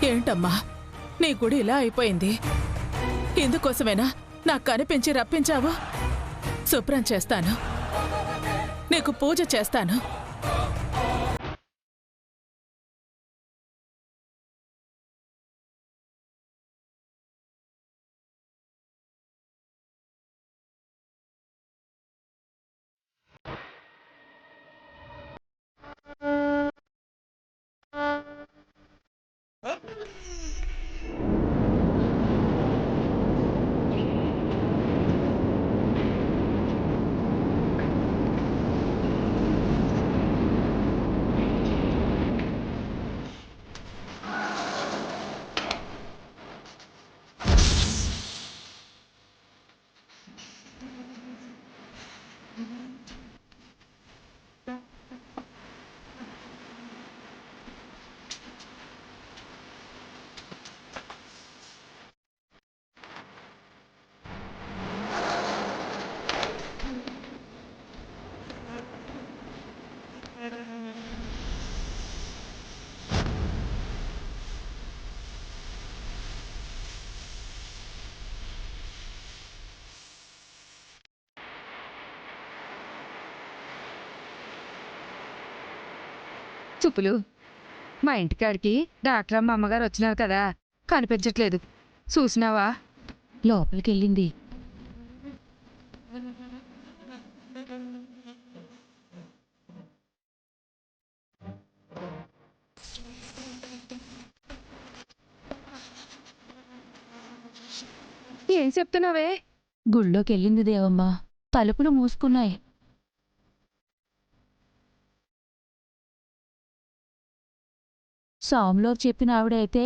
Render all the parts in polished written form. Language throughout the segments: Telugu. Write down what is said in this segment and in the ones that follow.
ఏంటమ్మా నీ గుడి ఇలా అయిపోయింది? ఇందుకోసమేనా నాకు కనిపించి రప్పించావు? శుభ్రం చేస్తాను, నీకు పూజ చేస్తాను. చుప్పులు, మా ఇంటికాడికి డాక్టర్ అమ్మగారు వచ్చినారు కదా, కనిపించట్లేదు. చూసినావా? లోపలికి వెళ్ళింది. ఏం చెప్తున్నావే? గుళ్ళోకి వెళ్ళింది దేవమ్మ. తలుపులు మూసుకున్నాయి. సాంలో చెప్పిన ఆవిడైతే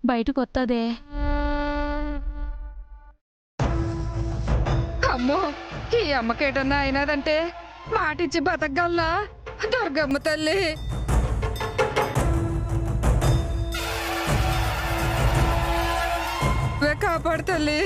బయటకొత్తదే. అమ్మో, ఈ అమ్మకేటన్నా అయినదంటే మాటిచ్చి బతకగలనా? దుర్గమ్మ తల్లి, కాపాడు తల్లి.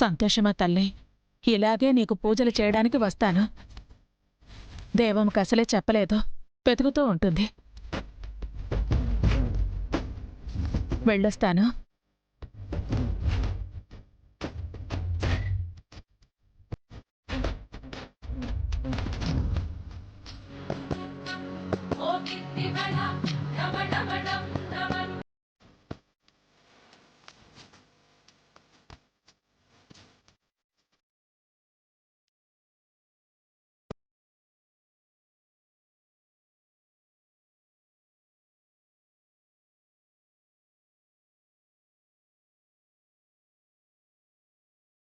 సంతోషమా తల్లి, ఇలాగే నీకు పూజలు చేయడానికి వస్తాను. దేవమ్మకి అసలే చెప్పలేదు, వెతుకుతూ ఉంటుంది. వెళ్ళొస్తాను.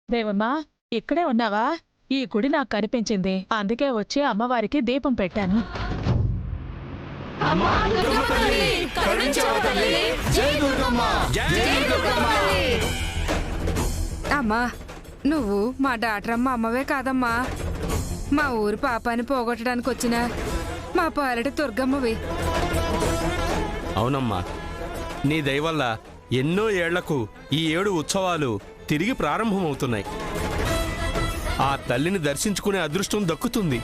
దేవమ్మా, ఇక్కడే ఉన్నావా? ఈ గుడి నాకు కనిపించింది, అందుకే వచ్చి అమ్మవారికి దీపం పెట్టాను. అమ్మా, నువ్వు మా డాక్టరమ్మ అమ్మవే కాదమ్మా, మా ఊరి పాపాన్ని పోగొట్టడానికి వచ్చిన మా పాలటి దుర్గమ్మవి. అవునమ్మా, నీ దయవల్ల ఎన్నో ఏళ్లకు ఈ 7 ఉత్సవాలు తిరిగి ప్రారంభమవుతున్నాయి. ఆ తల్లిని దర్శించుకునే అదృష్టం దక్కుతుంది.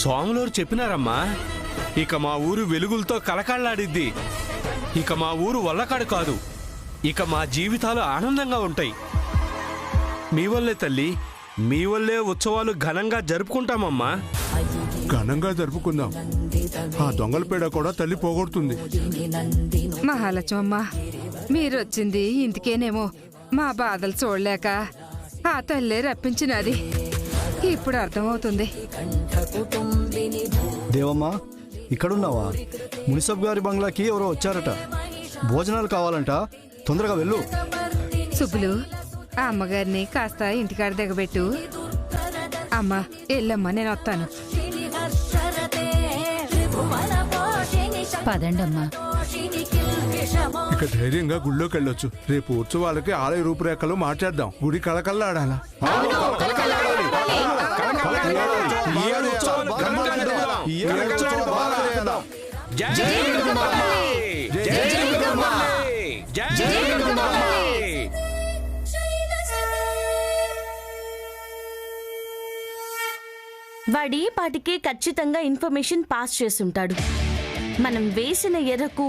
స్వాములోరు చెప్పినారమ్మా, ఇక మా ఊరు వెలుగులతో కలకాళ్లాడిద్ది. ఇక మా ఊరు వల్లకాడు కాదు, ఇక మా జీవితాలు ఆనందంగా ఉంటాయి. మీ వల్లే తల్లి, మీ వల్లే ఉత్సవాలు ఘనంగా జరుపుకుంటామమ్మా. ఘనంగా జరుపుకుందాం. ఆ దొంగల పేడ కూడా తల్లి పోగొడుతుంది. మహాలక్ష్మమ్మ, మీరొచ్చింది ఇందుకేనేమో. మా బాధలు చూడలేక ఆ తల్లే రప్పించినది. ఇప్పుడు అర్థమవుతుంది. దేవమ్మా, ఇక్కడున్నావా? మునిసబ్ గారి బంగ్లాకి ఎవరో వచ్చారట. భోజనాలు కావాలంట, తొందరగా వెళ్ళు. సుబ్బులు, ఆ అమ్మగారిని కాస్త ఇంటికాడ దిగబెట్టు. అమ్మ ఎల్లమ్మ, నేను వస్తాను. పదండమ్మా. ఇక ధైర్యంగా గుళ్ళోకి వెళ్ళొచ్చు. రేపు ఉత్సవాలకి ఆలయ రూపురేఖలు మార్చేద్దాం. గుడి కళకళలాడాలా. వాడి పాటికి ఖచ్చితంగా ఇన్ఫర్మేషన్ పాస్ చేసుంటాడు. మనం వేసిన ఎరకు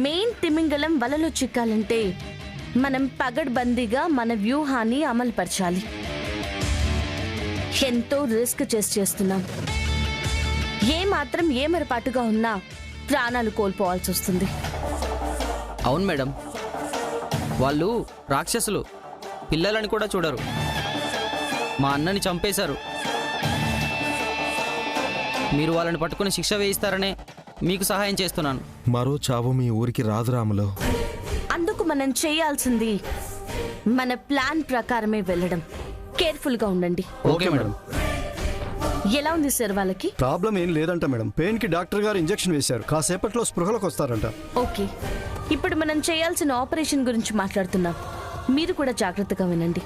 మెయిన్ తిమింగలం వలలో చిక్కాలంటే మనం పగడ్బందీగా మన వ్యూహాన్ని అమలుపరచాలి. ఎంతో రిస్క్ చేస్తున్నాం. ఏమాత్రం ఏమరపాటుగా ఉన్నా ప్రాణాలు కోల్పోవాల్సి వస్తుంది. అవును మేడం, వాళ్ళు రాక్షసులు, పిల్లలని కూడా చూడరు. మా అన్నని చంపేశారు. మీరు వాళ్ళని పట్టుకుని శిక్ష వేయిస్తారనే మీకు సహాయం చేస్తున్నాను. మరో చావు మీ ఊరికి రాదు రాములు. అందుకు మనం చేయాల్సింది మన ప్లాన్ ప్రకారమే వెళ్ళడం. కేర్ఫుల్ గా ఉండండి. Okay madam. ఎలా ఉంది సార్ వాళ్ళకి? ప్రాబ్లం ఏం లేదంట మేడం. పెయిన్ కి డాక్టర్ గారు ఇంజెక్షన్ వేశారు. కాసేపట్లో స్పృహలోకి వస్తారంట. ఓకే, ఇప్పుడు మనం చేయాల్సిన ఆపరేషన్ గురించి మాట్లాడుతున్నాం. మీరు కూడా జాగ్రత్తగా వినండి.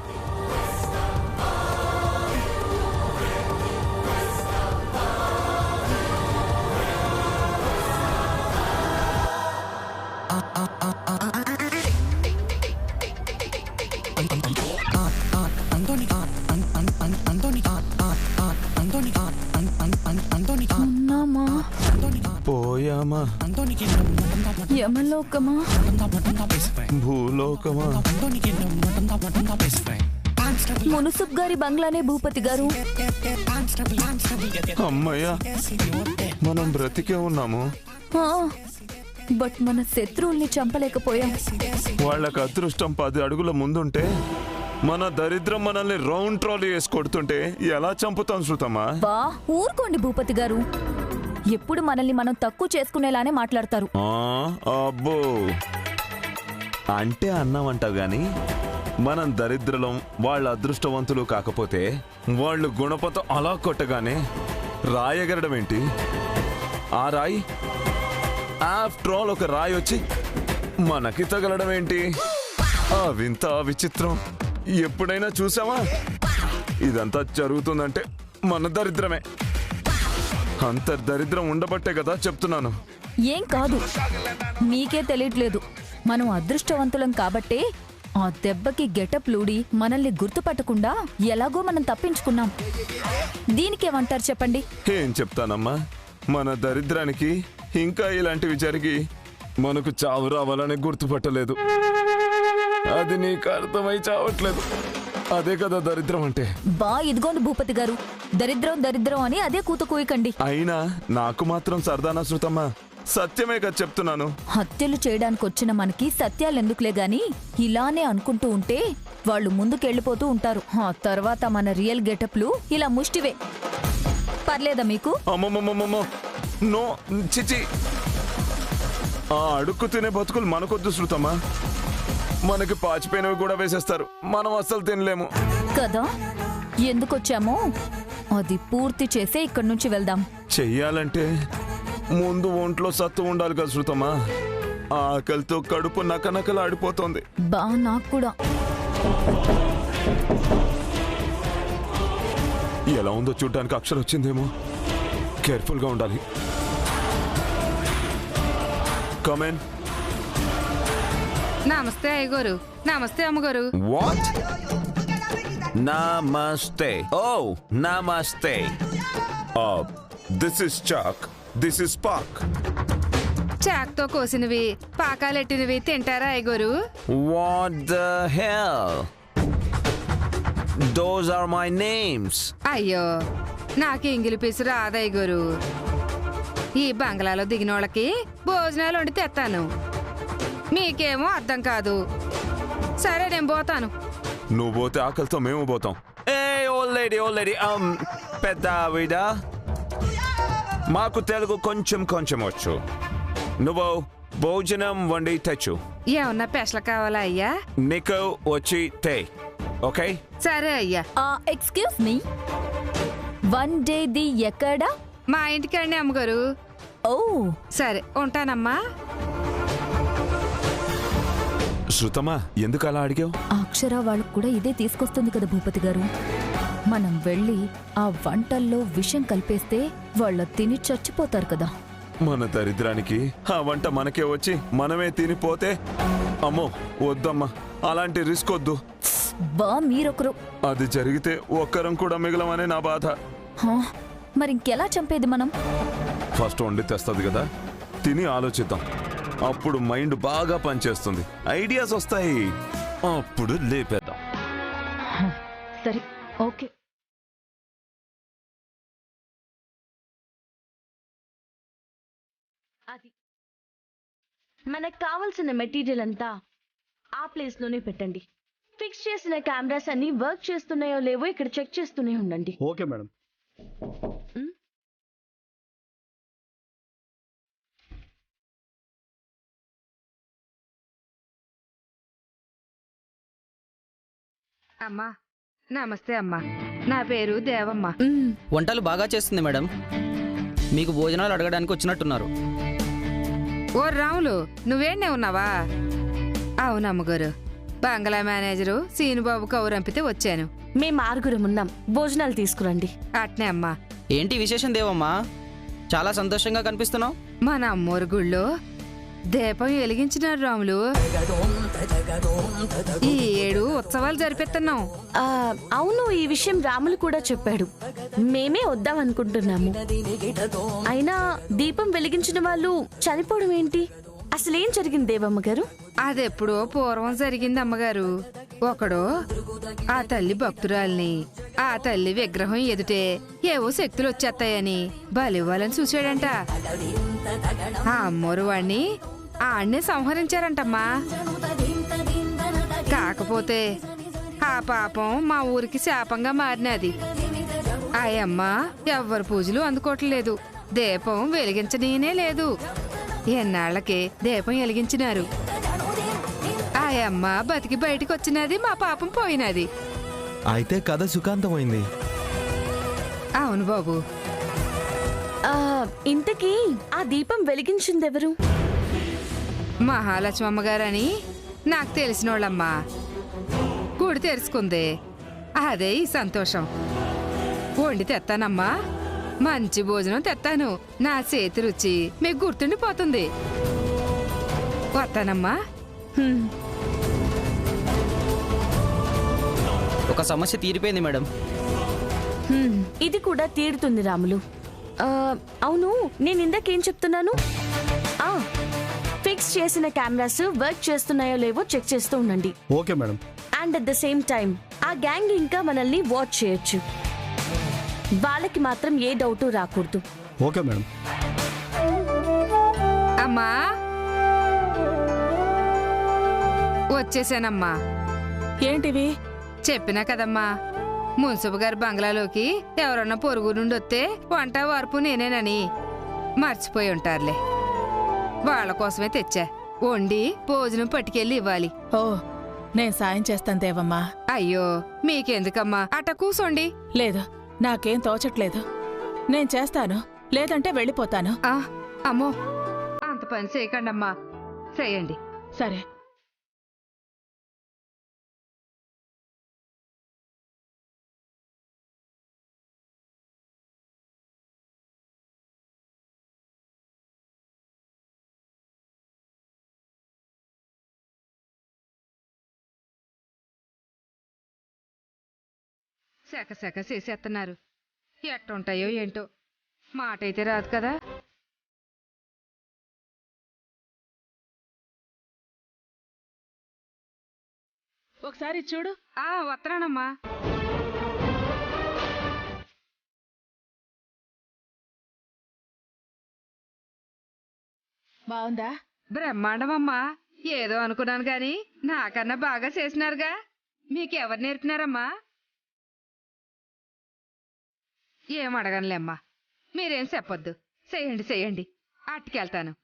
పోయామా యమలోకమా, భూలోకమా, మునుసుబ్ గారి బంగ్లానే భూపతి గారు. అమ్మయ్యా, మనం బ్రతికే ఉన్నాము. బట్ మన శత్రువుల్ని చంపలేకపోయాం. వాళ్ళకి అదృష్టం 10 అడుగుల ముందుంటే మన దరిద్రం మనల్ని రౌండ్ ట్రాలీ వేసి కొడుతుంటే ఎలా చంపుతాం శృతమా? బా ఊరుకోండి భూపతి గారు. ఎప్పుడు మనల్ని మనం తక్కువ చేసుకునేలానే మాట్లాడతారు. అబ్బో, అంటే అన్నామంటావు గాని మనం దరిద్రలం, వాళ్ళ అదృష్టవంతులు కాకపోతే వాళ్ళు గుణపతో అలా కొట్టగానే రాయగరడం ఏంటి? ఆ రాయి ఆఫ్టర్ ఆల్ ఒక రాయి వచ్చి మనకి తగలడం ఏంటి? ఆ వింత విచిత్రం ఎప్పుడైనా చూసావా? ఇదంతా జరుగుతుందంటే మన దరిద్రమే. అంత దరిద్రం ఉండబట్టే కదా చెప్తున్నాను. ఏం కాదు, మీకే తెలియట్లేదు. మనం అదృష్టవంతులం కాబట్టే ఆ దెబ్బకి గెటప్లూడి మనల్ని గుర్తుపట్టకుండా ఎలాగో మనం తప్పించుకున్నాం. దీనికేమంటారు చెప్పండి? ఏం చెప్తానమ్మా, మన దరిద్రానికి ఇంకా ఇలాంటివి జరిగి మనకు చావు రావాలని గుర్తుపట్టలేదు. అది నీకు అర్థమై చావట్లేదు. అదే కదా దరిద్రం అంటే. బా ఇదిగోండి భూపతి గారు, దరిద్రం దరిద్రం అని అదే కూత కూయకండి. అయినా నాకు మాత్రం సరదానా శృతమ్మా, సత్యమే కదా చెప్తున్నాను. హత్యలు చేయడానికి వచ్చిన మనకి సత్యాలెందుకులే గాని ఇలానే అనుకుంటూ ఉంటే వాళ్ళు ముందుకెళ్ళిపోతూ ఉంటారు. ఆ తర్వాత మన రియల్ గెటప్లు ఇలా ముష్టివే. పర్లేదా మీకు? అమ్మమ్మమ్మమ్మో, నో చిచి. ఆ అడుక్కు తినే బతుకులు మనకొద్దు శృతమ్మా. మనకి పాచిపోయినవి కూడా వేసేస్తారు, మనం అస్సలు తినలేము కదా. ఎందుకొచ్చామో అది పూర్తి చేసే ఇక్కడి నుంచి వెళ్దాం. చెయ్యాలంటే ముందు ఒంట్లో సత్తు ఉండాలి కదా శృతమ్మా. ఆకలితో కడుపు నకనకలు ఆడిపోతుంది. బా నాకు కూడా. ఎలా ఉందో చూడ్డానికి అక్షరం వచ్చిందేమో. కేర్ఫుల్ గా ఉండాలి. కమెన్. నమస్తే అయ్యగారు. నమస్తే అమ్మగారు. వాట్? నమస్తే. ఓ నమస్తే. దిస్ ఇస్ చాక్, దిస్ ఇస్ పాక్. చాక్తో కోసినవి పాకాలెట్టినవి తింటారా అయ్యగారు? What the hell? Those are my names. అయ్యో నాకు ఇంగిలి పీసు రాదయ్యగారు. ఈ బంగ్లాలో దిగిన వాళ్ళకి భోజనాలు వండి తెస్తాను, మీకేమో అర్థం కాదు. సరే నేను పోతాను. నువ్వు పోతే ఆకలితో మేము పోతాం. ఏ ఓల్డ్ లేడీ పెద్ద ఆవిడ, మాకు తెలుగు కొంచెం కొంచెం వచ్చు. నువ్వు భోజనం వండి తెచ్చు. ఏమన్నా పెసలు కావాలా అయ్యా? నీకు వచ్చి తే. ఓకే సరే అయ్యా. Excuse me, one day the ఎక్కడా? మా ఇంటికండి అమ్మగారు. ఓ సరే ఉంటానమ్మా. శృతమా, ఎందుకు అలా అడిగావు? అక్షర వాళ్ళకు కూడా ఇదే తీసుకొస్తుంది కదా భూపతి గారు. మనం వెళ్ళి ఆ వంటల్లో విషం కలిపేస్తే వాళ్ళ తిని చచ్చిపోతారు కదా. మన దరిద్రానికి ఆ వంట మనకే వచ్చి మనమే తినిపోతే, అమ్మో వద్దమ్మా, అలాంటి రిస్క్ వద్దు. బా మీరొకరు. అది జరిగితే ఒక్కరం కూడా మిగలమనే నా బాధ. హా, మరి ఇంకెలా చంపేది మనం? ఫస్ట్ వండి తెస్తుంది కదా, తిని ఆలోచిద్దాం. అప్పుడు మైండ్ బాగా పనిచేస్తుంది, ఐడియాస్ వస్తాయి. అప్పుడు లేపేద్దాం. సరే ఓకే. అది మనకు కావాల్సిన మెటీరియల్ అంతా ఆ ప్లేస్ లోనే పెట్టండి. ఫిక్స్ చేసిన కెమెరాస్ అన్ని వర్క్ చేస్తున్నాయో లేవో ఇక్కడ చెక్ చేస్తూనే ఉండండి. Okay madam. అమ్మా నమస్తే అమ్మా, నా పేరు దేవమ్మ. వంటలు బాగా చేస్తుంది మేడం. మీకు భోజనాలు అడగడానికి వచ్చినట్టున్నారు. ఓ రాములు, నువ్వేండే ఉన్నావా? అవునమ్మగారు, బంగ్లా మేనేజరు సీనుబాబు కౌరంపితే వచ్చాను. మేము 6 ఉన్నాం, భోజనాలు తీసుకురండి. అట్నే అమ్మా. ఏంటి విశేషం దేవమ్మా, చాలా సంతోషంగా కనిపిస్తున్నావు. మన అమ్మోరు గుళ్ళో దీపం వెలిగించినారు రాములు. ఈ ఏడు ఉత్సవాలు జరిపిస్తున్నాం. అవును, ఈ విషయం రాములు కూడా చెప్పాడు. మేమే వద్దాం అనుకుంటున్నాము. అయినా దీపం వెలిగించిన వాళ్ళు చనిపోవడం ఏంటి? అసలేం జరిగింది దేవమ్మ గారు? అదెప్పుడో పూర్వం జరిగింది అమ్మగారు. ఒకడు ఆ తల్లి భక్తురాల్ని ఆ తల్లి విగ్రహం ఎదుటే ఏవో శక్తులు వచ్చేస్తాయని బలివ్వాలని చూశాడంట. ఆ అమ్మోరు వాణ్ణి ఆణ్ణే సంహరించారంటమ్మా. కాకపోతే ఆ పాపం మా ఊరికి శాపంగా మారినది. ఆ అమ్మ ఎవ్వరు పూజలు అందుకోవట్లేదు, దీపం వెలిగించనీనే లేదు. ఎన్నాళ్ళకి దీపం వెలిగించినారు. ఆ అమ్మ బతికి బయటికి వచ్చినది, మా పాపం పోయినది. అయితే కథ సుఖాంతమైంది. అవును బాబు. ఇంతకీ ఆ దీపం వెలిగించింది ఎవరు? మహాలక్ష్మి అమ్మగారని నాకు తెలిసినోళ్ళమ్మా. గుడి తెరుచుకుంది, అదే ఈ సంతోషం. వండి తెస్తానమ్మా, మంచి భోజనం తెస్తాను. నా చేతి రుచి మీకు గుర్తుండిపోతుంది. వస్తానమ్మా. ఒక సమస్య తీరిపోయింది మేడం. ఇది కూడా తీరుతుంది రాములు. అవును, నేను ఇందాకేం చెప్తున్నాను? ఫిక్స్ చేసిన కెమెరాస్ వర్క్ చేస్తున్నాయో లేవో చెక్ చేస్తూ ఉండండి. Okay madam. And at the same time ఆ గ్యాంగ్ ఇంకా మనల్ని వాచ్ చేయొచ్చు. వాళ్ళకి మాత్రం ఏ డౌట్ రాకూడదు. Okay madam. అమ్మా వచ్చేసానమ్మా. ఏంటివి? చెప్పినా కదమ్మా, మున్సిపల్ గారి బంగ్లాలోకి ఎవరన్నా పొరుగు నుండి వస్తే వంట వార్పు నేనేనని మర్చిపోయి ఉంటారులే. వాళ్ళ కోసమే తెచ్చా. వండి భోజనం పట్టుకెళ్ళి ఇవ్వాలి. ఓ, నేను సాయం చేస్తాను దేవమ్మా. అయ్యో మీకెందుకమ్మా, అట్ట కూసోండి. లేదు, నాకేం తోచట్లేదు. నేను చేస్తాను, లేదంటే వెళ్ళిపోతాను. అమ్మో, అంత పని చేయకండమ్మా, చేయండి. సరే. సెక చేసేస్తున్నారు. ఎట్టుంటాయో ఏంటో, మాట అయితే రాదు కదా. ఒకసారి చూడు. వస్తున్నానమ్మా. బాగుందా? బ్రహ్మాండమమ్మా. ఏదో అనుకున్నాను గాని నాకన్నా బాగా చేసినారుగా. మీకెవరు నేర్పినారమ్మా? ఏం అడగనులేమ్మా, మీరేం చెప్పొద్దు. చెయ్యండి, అట్టుకెళ్తాను.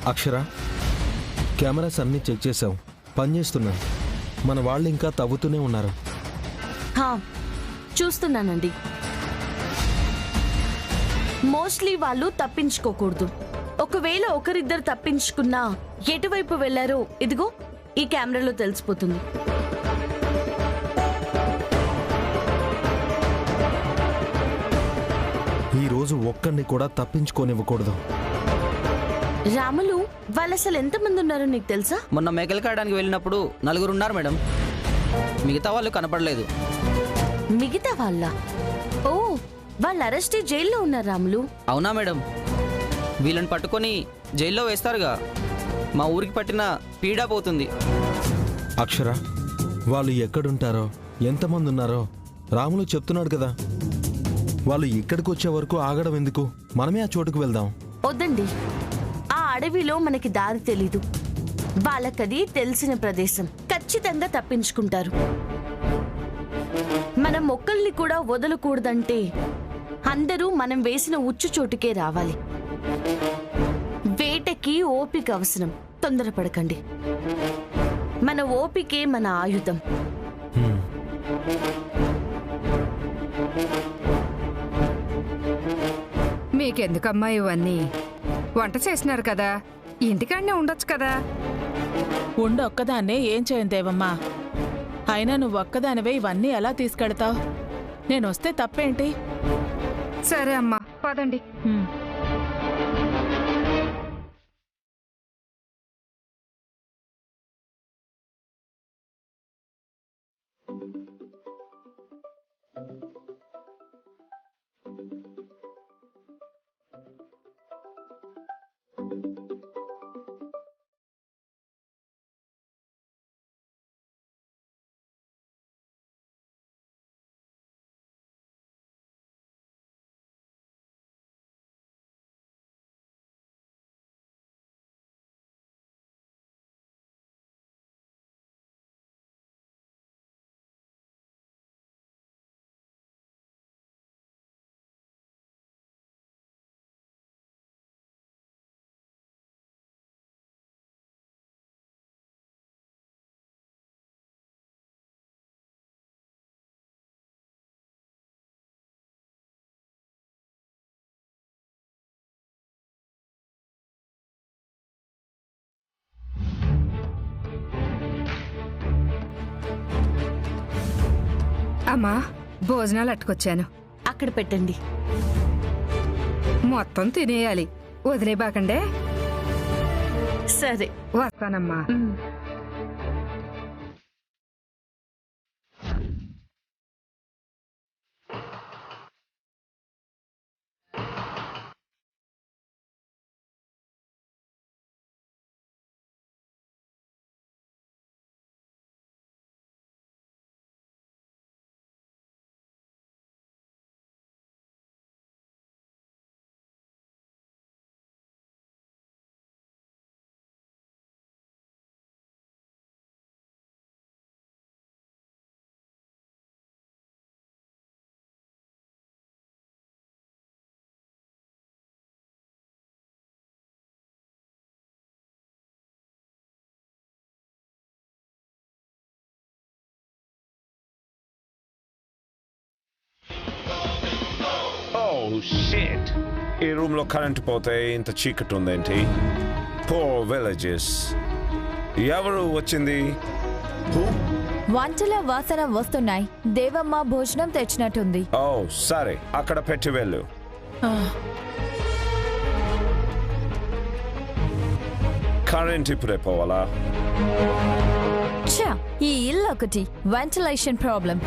అక్షర, కెమెరాస్ అన్నీ చెక్ చేసాం, పనిచేస్తున్నాయి. మన వాళ్ళు ఇంకా తవ్వుతూనే ఉన్నారు. చూస్తున్నానండి. మోస్ట్లీ వాళ్ళు తప్పించుకోకూడదు. ఒకవేళ ఒకరిద్దరు తప్పించుకున్నా ఎటువైపు వెళ్లారో ఇదిగో ఈ కెమెరాలో తెలిసిపోతుంది. ఈరోజు ఒక్కడిని కూడా తప్పించుకోనివ్వకూడదు. రాములు, వాళ్ళు అసలు ఎంతమంది ఉన్నారో నీకు తెలుసా? మొన్న మేకలు కాయడానికి వెళ్ళినప్పుడు 4 ఉన్నారు మేడం. మిగతా వాళ్ళు కనపడలేదు. మిగతా వాళ్ళ? ఓ, వాళ్ళు అరెస్ట్ జైల్లో ఉన్నారు రాములు. అవునా మేడం? వీళ్ళని పట్టుకొని జైల్లో వేస్తారుగా. మా ఊరికి పట్టిన పీడా పోతుంది. అక్షర, వాళ్ళు ఎక్కడుంటారో ఎంతమంది ఉన్నారో రాములు చెప్తున్నాడు కదా. వాళ్ళు ఇక్కడికి వచ్చే వరకు ఆగడం ఎందుకు? మనమే ఆ చోటుకు వెళ్దాం. వద్దండి, ఆ అడవిలో మనకి దారి తెలీదు. వాళ్ళకది తెలిసిన ప్రదేశం. ఖచ్చితంగా తప్పించుకుంటారు. మనం ఒక్కల్ని కూడా వదలకూడదంటే అందరూ మనం వేసిన ఉచ్చు చోటుకే రావాలి. వేటకి ఓపిక అవసరం. తొందరపడకండి. మన ఓపికే మన ఆయుధం. మీకెందుకమ్మా ఇవన్నీ? వంట చేసినారు కదా, ఇంటికాడనే ఉండొచ్చు కదా. ఒక్కదాన్నే ఏం చేయను దేవమ్మా. అయినా నువ్వు ఒక్కదానివే ఇవన్నీ ఎలా తీసుకెళ్తావు? నేనొస్తే తప్పేంటి? సరే అమ్మా, పదండి. అమ్మా, భోజనాలు అట్టుకొచ్చాను. అక్కడ పెట్టండి. మొత్తం తినేయాలి, వదిలేబాకండే. సరే, వస్తానమ్మా. షిట్ ఈ రూమ్ లో కరెంట్ పోతే ఇంత చీకటి ఉందేంటి? Poor villages. ఎవరు వచ్చింది? వంటల వాసన వస్తున్నాయి. దేవమ్మ భోజనం తెచ్చినట్టుంది. ఓ సరే, అక్కడ పెట్టి వెళ్ళు. కరెంట్ ఇప్పుడే పోవాలా? ఛా, ఈ ఇల్లు ఒకటి వెంటిలేషన్ ప్రాబ్లం.